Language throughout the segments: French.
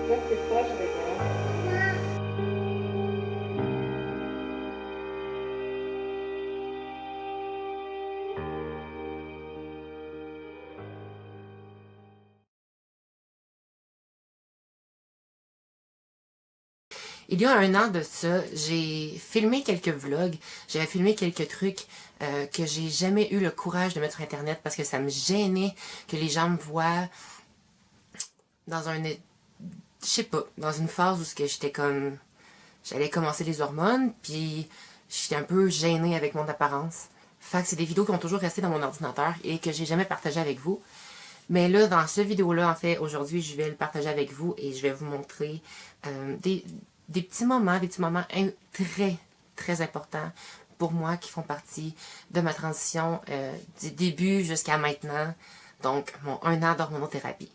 Là, c'est proche de toi. Il y a un an de ça, j'ai filmé quelques vlogs, j'avais filmé quelques trucs que j'ai jamais eu le courage de mettre sur internet parce que ça me gênait que les gens me voient dans je sais pas, dans une phase où j'étais comme, j'allais commencer les hormones, puis j'étais un peu gênée avec mon apparence. Fait que c'est des vidéos qui ont toujours resté dans mon ordinateur et que j'ai jamais partagé avec vous. Mais là, dans cette vidéo-là, en fait, aujourd'hui, je vais le partager avec vous et je vais vous montrer des petits moments très, très importants pour moi qui font partie de ma transition du début jusqu'à maintenant. Donc, mon 1 an d'hormonothérapie.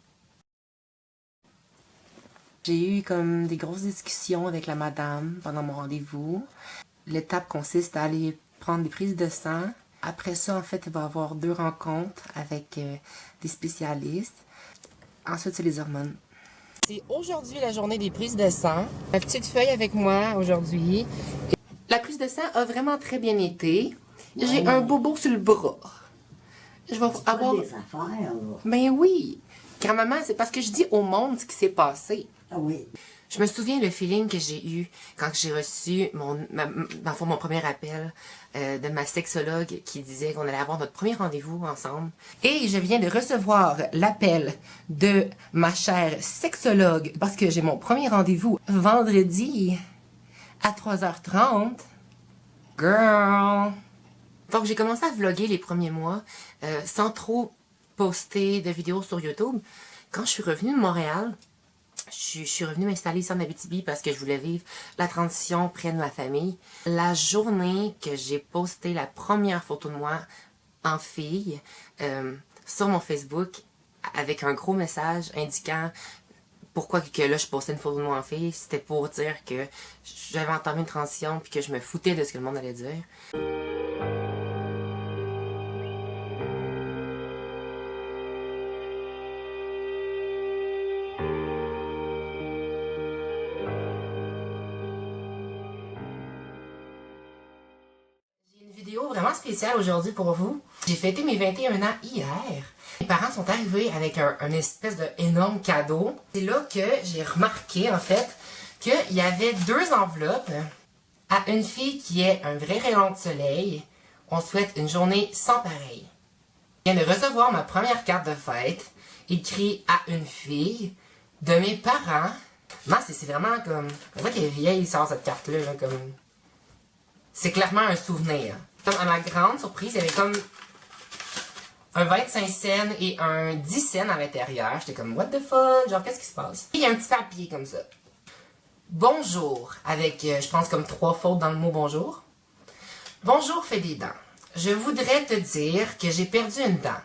J'ai eu comme des grosses discussions avec la madame pendant mon rendez-vous. L'étape consiste à aller prendre des prises de sang. Après ça, en fait, il va y avoir 2 rencontres avec des spécialistes. Ensuite, c'est les hormones. C'est aujourd'hui la journée des prises de sang. Ma petite feuille avec moi aujourd'hui. La prise de sang a vraiment très bien été. J'ai un bobo sur le bras. Je vais avoir des affaires, là. Ben oui. Grand-maman, c'est parce que je dis au monde ce qui s'est passé. Ah oui. Je me souviens le feeling que j'ai eu quand j'ai reçu mon premier appel de ma sexologue qui disait qu'on allait avoir notre premier rendez-vous ensemble. Et je viens de recevoir l'appel de ma chère sexologue parce que j'ai mon premier rendez-vous vendredi à 3h30. Girl! Donc j'ai commencé à vlogger les premiers mois sans trop poster de vidéos sur YouTube. Quand je suis revenue de Montréal, je suis revenue m'installer ici en Abitibi parce que je voulais vivre la transition près de ma famille. La journée que j'ai posté la première photo de moi en fille sur mon Facebook avec un gros message indiquant pourquoi que là je postais une photo de moi en fille, c'était pour dire que j'avais entamé une transition puis que je me foutais de ce que le monde allait dire. Vidéo vraiment spéciale aujourd'hui pour vous. J'ai fêté mes 21 ans hier. Mes parents sont arrivés avec un espèce d'énorme cadeau. C'est là que j'ai remarqué en fait qu'il y avait 2 enveloppes. À une fille qui est un vrai rayon de soleil, on souhaite une journée sans pareil. Je viens de recevoir ma première carte de fête, écrite à une fille de mes parents. Non, c'est vraiment comme... On voit qu'elle est vieille, sort cette carte-là, là, comme... C'est clairement un souvenir. Comme à ma grande surprise, il y avait comme un 25 cents et un 10 cents à l'intérieur. J'étais comme, what the fuck? Genre, qu'est-ce qui se passe? Et il y a un petit papier comme ça. Bonjour, avec, je pense, comme 3 fautes dans le mot bonjour. Bonjour, fais des dents. Je voudrais te dire que j'ai perdu une dent.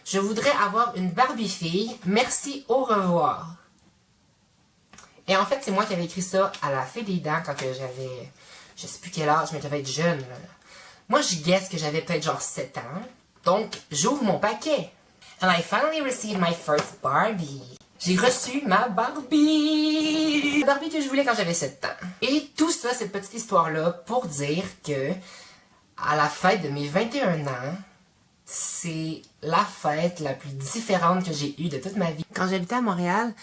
Je voudrais avoir une Barbie fille. Merci, au revoir. Et en fait, c'est moi qui avais écrit ça à la fée des dents quand j'avais... Je sais plus quel âge, mais j'avais être jeune. Là. Moi, je guesse que j'avais peut-être genre 7 ans. Donc, j'ouvre mon paquet. And I finally received my first Barbie. J'ai reçu ma Barbie. La Barbie que je voulais quand j'avais 7 ans. Et tout ça, cette petite histoire-là, pour dire que à la fête de mes 21 ans, c'est la fête la plus différente que j'ai eue de toute ma vie. Quand j'habitais à Montréal,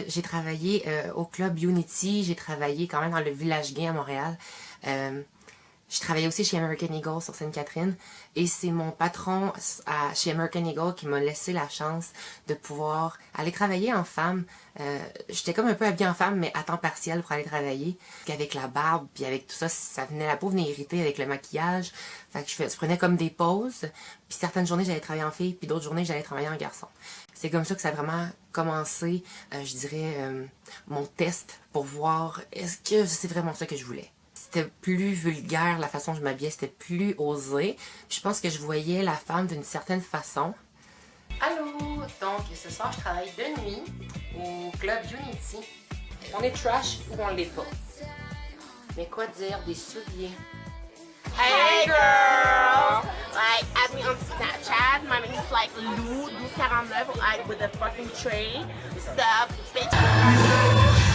j'ai travaillé au club Unity, j'ai travaillé quand même dans le village gay à Montréal. Je travaillais aussi chez American Eagle sur Sainte-Catherine et c'est mon patron chez American Eagle qui m'a laissé la chance de pouvoir aller travailler en femme. J'étais comme un peu habillée en femme mais à temps partiel pour aller travailler. Avec la barbe puis avec tout ça, la peau venait irriter avec le maquillage. Fait que je prenais comme des pauses. Puis certaines journées j'allais travailler en fille puis d'autres journées j'allais travailler en garçon. C'est comme ça que ça a vraiment commencé, je dirais, mon test pour voir est-ce que c'est vraiment ça que je voulais. C'était plus vulgaire, la façon dont je m'habillais, c'était plus osé. Puis je pense que je voyais la femme d'une certaine façon. Allô! Donc, ce soir, je travaille de nuit au club Unity. On est trash ou on l'est pas? Mais quoi dire des souliers? Hey girl! Like, add me on Snapchat. My name is like Lou, Lou49, like with a fucking tray. Sup, bitch?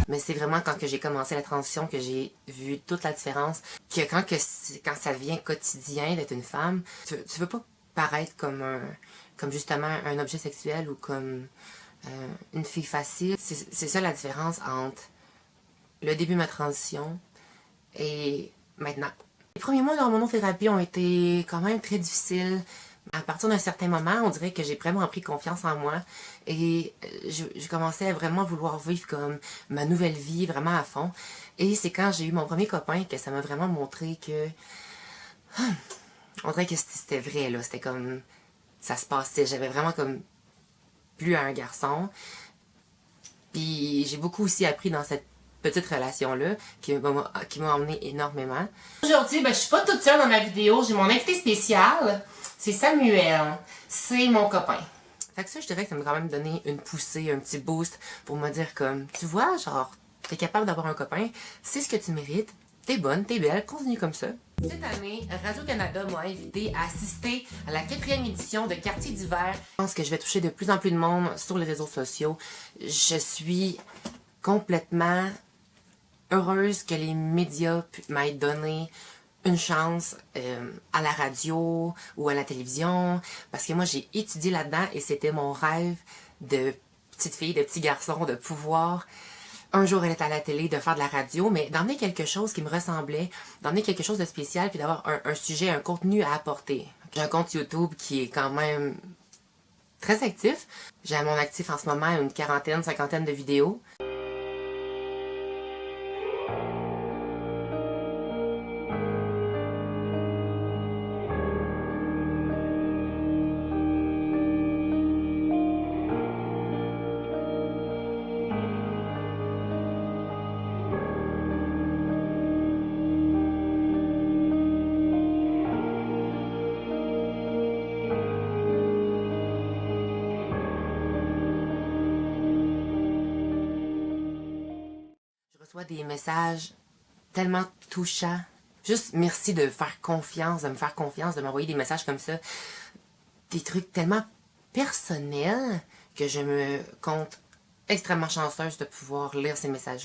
Mais c'est vraiment quand que j'ai commencé la transition que j'ai vu toute la différence. Que quand ça devient quotidien d'être une femme, tu veux pas paraître comme justement un objet sexuel ou comme une fille facile. C'est ça la différence entre le début de ma transition et maintenant. Les premiers mois d'hormonothérapie ont été quand même très difficiles. À partir d'un certain moment, on dirait que j'ai vraiment pris confiance en moi et je commençais à vraiment vouloir vivre comme ma nouvelle vie, vraiment à fond. Et c'est quand j'ai eu mon premier copain que ça m'a vraiment montré que... On dirait que c'était vrai, là. C'était comme... Ça se passait. J'avais vraiment comme plu à un garçon. Puis j'ai beaucoup aussi appris dans cette petite relation-là qui m'a emmené énormément. Aujourd'hui, je suis pas toute seule dans ma vidéo. J'ai mon invité spécial. C'est Samuel. C'est mon copain. Fait que ça, je dirais que ça m'a quand même donné une poussée, un petit boost pour me dire comme, tu vois, genre, t'es capable d'avoir un copain, c'est ce que tu mérites, t'es bonne, t'es belle, continue comme ça. Cette année, Radio-Canada m'a invité à assister à la 4e édition de Quartier d'hiver. Je pense que je vais toucher de plus en plus de monde sur les réseaux sociaux. Je suis complètement heureuse que les médias m'aient donné une chance à la radio ou à la télévision, parce que moi j'ai étudié là-dedans et c'était mon rêve de petite fille, de petit garçon, de pouvoir un jour être à la télé, de faire de la radio, mais d'emmener quelque chose qui me ressemblait, d'emmener quelque chose de spécial, puis d'avoir un sujet, un contenu à apporter. J'ai un compte YouTube qui est quand même très actif. J'ai à mon actif en ce moment une 40aine, 50aine de vidéos. Je reçois des messages tellement touchants. Juste merci de faire confiance, de me faire confiance, de m'envoyer des messages comme ça. Des trucs tellement personnels que je me compte extrêmement chanceuse de pouvoir lire ces messages-là.